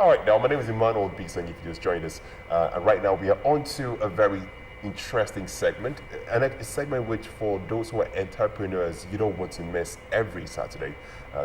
All right, now my name is Emmanuel Bison, if you just joined us. And right now we are on to a very interesting segment, and a segment which for those who are entrepreneurs, you don't want to miss every Saturday.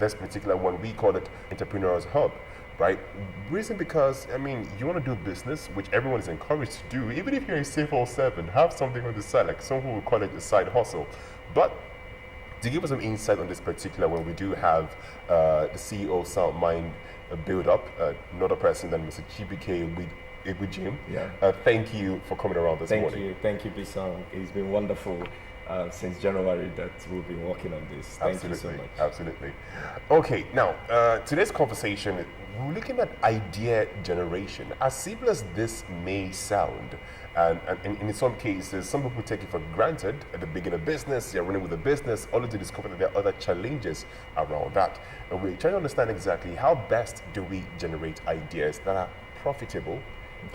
This particular one, we call it Entrepreneurs Hub, right? Reason because, I mean, you want to do business, which everyone is encouraged to do, even if you're a civil servant, have something on the side, like some who will call it a side hustle. But to give us some insight on this particular one, we do have the CEO of SoundMind Buildup, another person than Mr. Chibuike with Egbujiem. Yeah. Thank you for coming around this morning. Thank you, Bison. It's been wonderful since January that we've been working on this. Thank you so much. Absolutely. Okay, now today's conversation, we're looking at idea generation. As simple as this may sound, and in some cases, some people take it for granted at the beginning of business, you're running with a business, only to discover that there are other challenges around that. And we're trying to understand exactly how best do we generate ideas that are profitable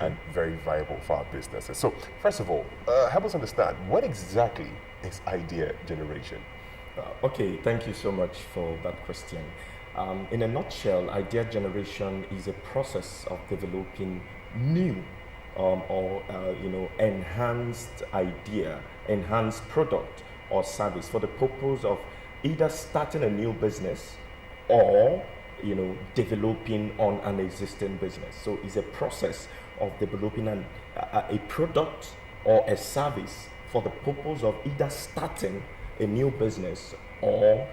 and very viable for our businesses. So, first of all, help us understand, what exactly is idea generation? Okay, thank you so much for that question. In a nutshell, idea generation is a process of developing new enhanced idea, enhanced product or service for the purpose of either starting a new business or developing on an existing business. So it's a process of developing a product or a service for the purpose of either starting a new business or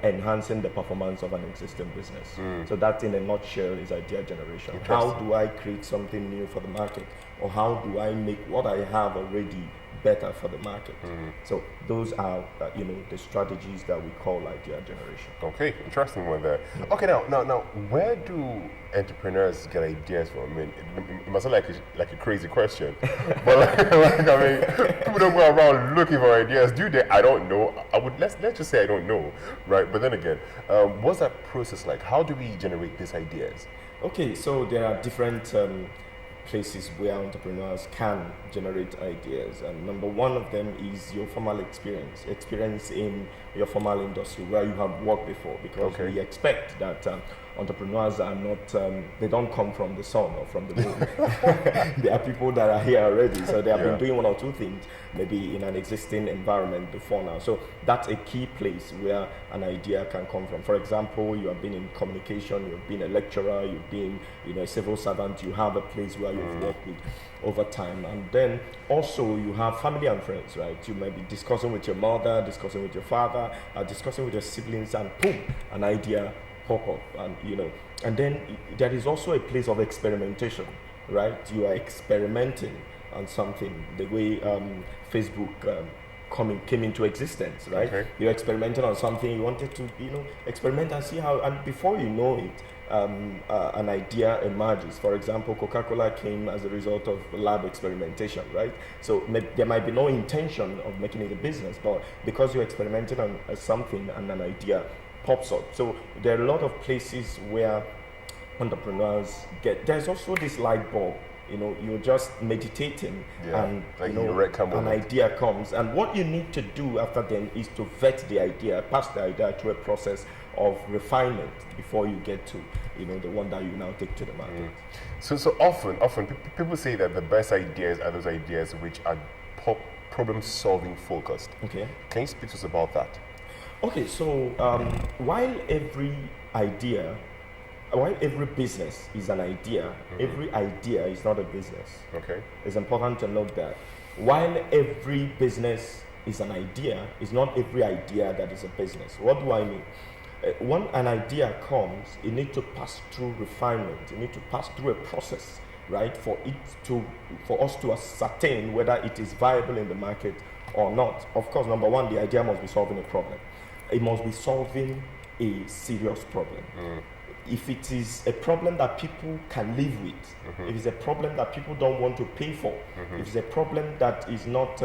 enhancing the performance of an existing business. So that in a nutshell is idea generation. How do I create something new for the market, or how do I make what I have already better for the market? So those are the strategies that we call idea generation. Okay, interesting one there. Okay, now where do entrepreneurs get ideas from? I mean, it must sound like a crazy question, but I mean, people don't go around looking for ideas, do they? I don't know. Let's just say I don't know, right? But then again, what's that process like? How do we generate these ideas? Okay, so there are different places where entrepreneurs can generate ideas, and number one of them is your formal experience in your formal industry where you have worked before, because we expect that entrepreneurs are not they don't come from the sun or from the moon. There are people that are here already, so they have been doing one or two things maybe in an existing environment before now. So that's a key place where an idea can come from. For example, you have been in communication, you've been a lecturer, you've been a civil servant, you have a place where you've worked with over time. And then also you have family and friends, right? You might be discussing with your mother, discussing with your father, discussing with your siblings, and boom, an idea pop up. And then there is also a place of experimentation, right? You are experimenting on something, the way Facebook came into existence, right? Okay. You're experimenting on something, you wanted to experiment and see how, and before you know it, an idea emerges. For example, Coca-Cola came as a result of lab experimentation, right? So there might be no intention of making it a business, but because you're experimenting on something and an idea pops up. So there are a lot of places where entrepreneurs there's also this light bulb. You're just meditating, and like an idea comes, and what you need to do after then is to vet the idea, pass the idea through a process of refinement before you get to the one that you now take to the market. So often people say that the best ideas are those ideas which are problem solving focused. Okay, can you speak to us about that? Okay, so while every business is an idea, every idea is not a business. Okay. It's important to note that while every business is an idea, it's not every idea that is a business. What do I mean? When an idea comes, it needs to pass through refinement. It needs to pass through a process, right, for us to ascertain whether it is viable in the market or not. Of course, number one, the idea must be solving a problem. It must be solving a serious problem. If it is a problem that people can live with, if it's a problem that people don't want to pay for, if it's a problem that is not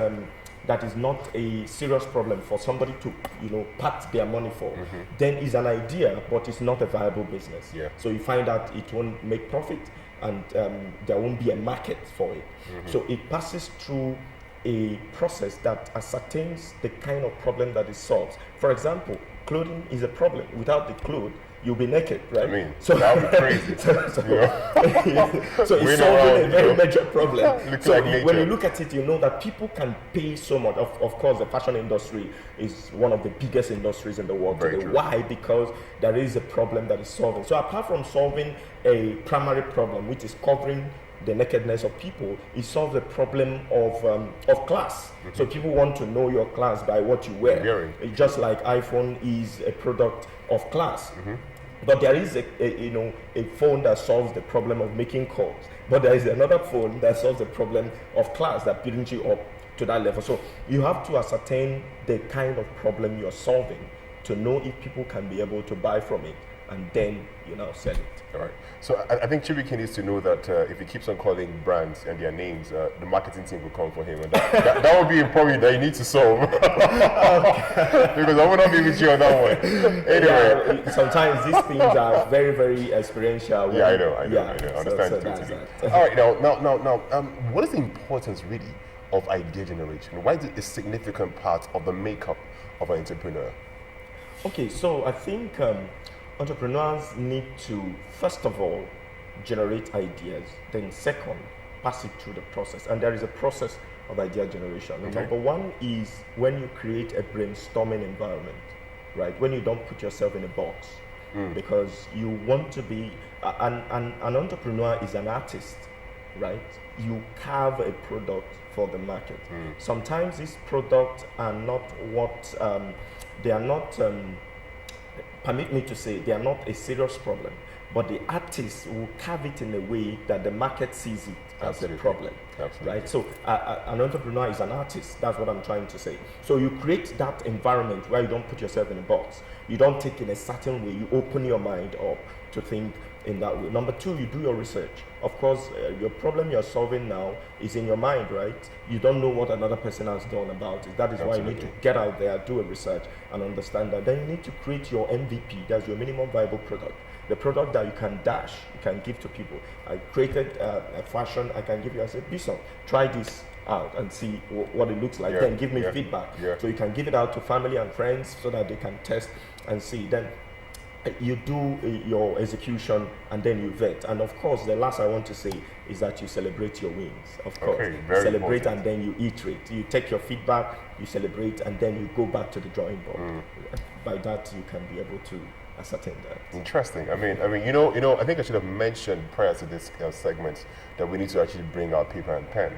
a serious problem for somebody to part their money for, then it's an idea, but it's not a viable business. So you find out it won't make profit, and there won't be a market for it. So it passes through a process that ascertains the kind of problem that it solves. For example, clothing is a problem. Without the cloth, you'll be naked, right? I mean, that would be crazy. So it's Win solving around, a very major problem. Looks So like nature. when you look at it, you know that people can pay so much. Of course, the fashion industry is one of the biggest industries in the world Very today. true. Why? Because there is a problem that is solving. So apart from solving a primary problem, which is covering the nakedness of people, it solves the problem of class. So people want to know your class by what you wear. Wearing. It's just like iPhone is a product of class. But there is a phone that solves the problem of making calls. But there is another phone that solves the problem of class that brings you up to that level. So you have to ascertain the kind of problem you're solving to know if people can be able to buy from it, and then you now sell it. All right. So I think Chibuike needs to know that if he keeps on calling brands and their names, the marketing team will come for him, and that would be a problem that he needs to solve. Because I will not be with you on that one. Anyway, Yeah, sometimes these things are very, very experiential. yeah, I know. I So understand that's totally. that. All right. Now, what is the importance really of idea generation? Why is it a significant part of the makeup of an entrepreneur? Okay, so I think entrepreneurs need to, first of all, generate ideas. Then second, pass it through the process. And there is a process of idea generation. And Okay. number one is when you create a brainstorming environment, right? When you don't put yourself in a box. Because you want to be, an entrepreneur is an artist, right? You carve a product for the market. Sometimes these products are not what, they are not, permit me to say, they are not a serious problem, but the artist will carve it in a way that the market sees it as Absolutely. a problem. Absolutely. Right? So an entrepreneur is an artist. That's what I'm trying to say. So you create that environment where you don't put yourself in a box. You don't take in a certain way. You open your mind up to think in that way. Number two, you do your research. Of course, your problem you're solving now is in your mind, right? You don't know what another person has done about it. That is why you need to Absolutely. get out there, do a research, and understand that. Then you need to create your MVP. That's your minimum viable product. The product that you can dash, you can give to people. I created a fashion. I can give you. I said, Bison, try this out and see what it looks like. Yeah, Then give me yeah, feedback. yeah. So you can give it out to family and friends so that they can test and see. Then you do your execution and then you vet. And of course, the last I want to say is that you celebrate your wins. Of course, Okay, very celebrate important. and then you iterate. You take your feedback, you celebrate, and then you go back to the drawing board. By that, you can be able to ascertain that. Interesting. I mean, I think I should have mentioned prior to this segment that we need to actually bring out paper and pen,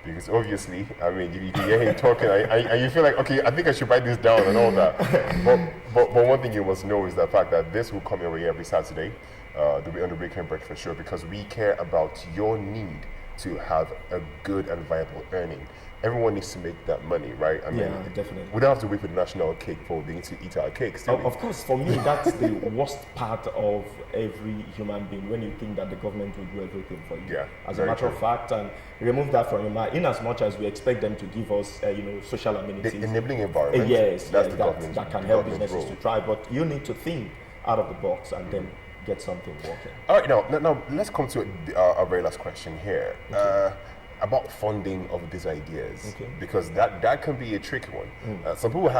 because obviously, I mean, you can hear him talking, and you feel like, okay, I think I should write this down and all that. but one thing you must know is the fact that this will come your way every Saturday, on the Weekend Breakfast Show, because we care about your need to have a good and viable earning. Everyone needs to make that money, right? I mean, Yeah, definitely. we don't have to wait for the national cake for being to eat our cakes, do we? Of course, for me, that's the worst part of every human being, when you think that the government will do everything for you. Yeah, As a very matter true. of fact, and remove that from your mind, in as much as we expect them to give us, social The amenities. enabling environment. Yes, that's yes, the that government's can help government's businesses role. to try, but you need to think out of the box and then get something working. All right, now let's come to our very last question here. About funding of these ideas, Okay. because that can be a tricky one. Some people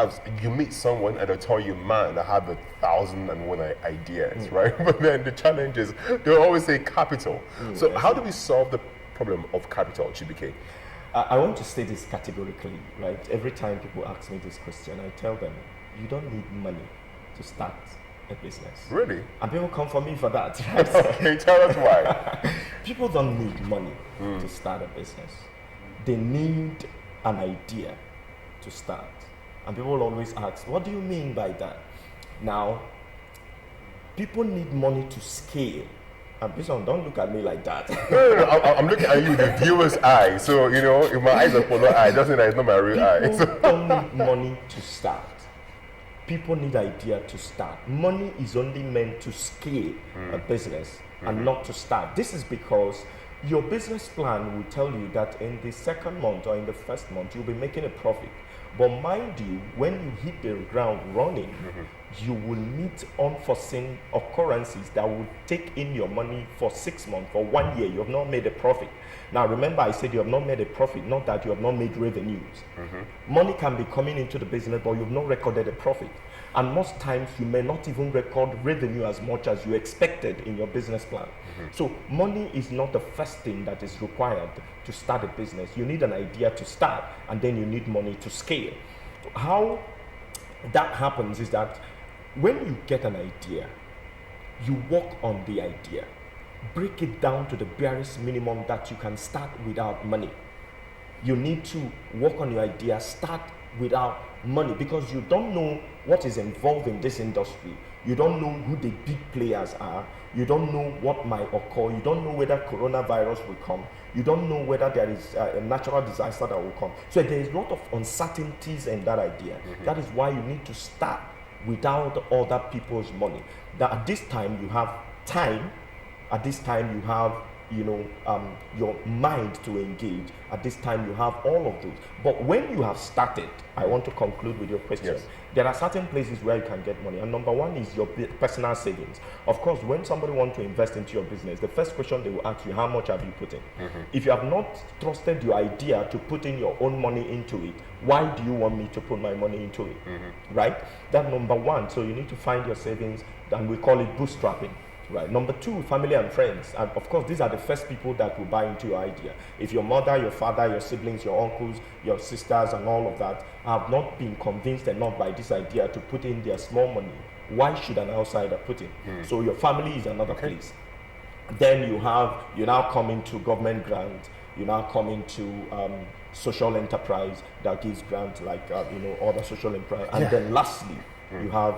you meet someone and they'll tell you, man, I have 1,001 ideas, right? But then the challenge is they'll always say capital. So how do we solve the problem of capital, Chibuike? I want to state this categorically, right? Every time people ask me this question, I tell them, you don't need money to start a business. Really? And people come for me for that, right? Okay, tell us why. People don't need money to start a business. They need an idea to start. And people always ask, what do you mean by that? Now, people need money to scale. And please don't look at me like that. No, I'm looking at you with the viewer's eye. So, if my eyes are for no eye, it doesn't mean that it's not my real eye. People don't need money to start. People need idea to start. Money is only meant to scale a business and not to start. This is because your business plan will tell you that in the second month or in the first month, you'll be making a profit. But mind you, when you hit the ground running, you will meet unforeseen occurrences that will take in your money for 6 months, for 1 year. You have not made a profit. Now, remember, I said you have not made a profit, not that you have not made revenues. Money can be coming into the business, but you've not recorded a profit. And most times you may not even record revenue as much as you expected in your business plan. So money is not the first thing that is required to start a business. You need an idea to start, and then you need money to scale. How that happens is that when you get an idea, you work on the idea, break it down to the barest minimum that you can start without money. You need to work on your idea, start without money, because you don't know what is involved in this industry. You don't know who the big players are. You don't know what might occur. You don't know whether coronavirus will come. You don't know whether there is a natural disaster that will come. So there is a lot of uncertainties in that idea. That is why you need to start without other people's money. That at this time you have time. At this time you have your mind to engage. At this time you have all of those. But when you have started, I want to conclude with your question. Yes. There are certain places where you can get money, and number one is your personal savings. Of course, when somebody wants to invest into your business, the first question they will ask you, how much have you put in? If you have not trusted your idea to put in your own money into it, why do you want me to put my money into it? Right? That's number one. So you need to find your savings, and we call it bootstrapping. Right. Number two, family and friends. And of course, these are the first people that will buy into your idea. If your mother, your father, your siblings, your uncles, your sisters, and all of that have not been convinced enough by this idea to put in their small money, why should an outsider put in? So your family is another place. Then you now come into government grant. You now come into social enterprise that gives grant, like other social enterprise. And then lastly, you have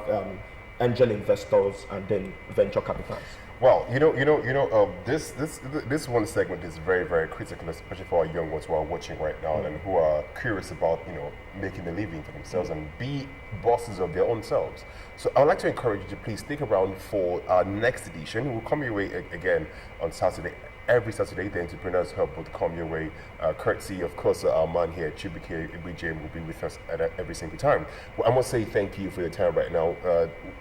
angel investors, and then venture capitals. Well, this one segment is very, very critical, especially for our young ones who are watching right now and who are curious about, making a living for themselves and be bosses of their own selves. So I would like to encourage you to please stick around for our next edition. We'll come your way again on Saturday. Every Saturday, the Entrepreneurs Hub will come your way, courtesy, of course, our man here, Chibuike, Egbujiem, will be with us at every single time. Well, I must say thank you for your time right now.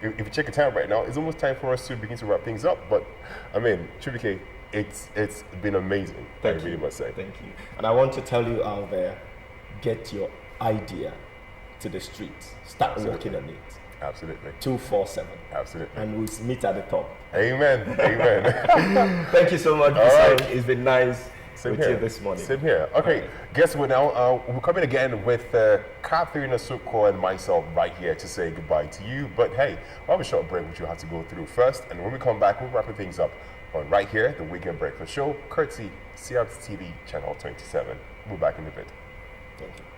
If you check your time right now, it's almost time for us to begin to wrap things up. But, I mean, Chibuike, it's been amazing. I really must say. Thank you. And I want to tell you out there, get your idea to the streets. Start working on it. Absolutely. 247. Absolutely. And we'll meet at the top. Amen. Amen. Thank you so much. Right. It's been nice with you this morning. Same here. Okay, guess what now? We're coming again with Catherine Asukwo and myself right here to say goodbye to you. But hey, we'll have a short break which you'll have to go through first. And when we come back, we'll wrap things up on right here, the Weekend Breakfast Show, courtesy CRT TV Channel 27. We'll be back in a bit. Thank you.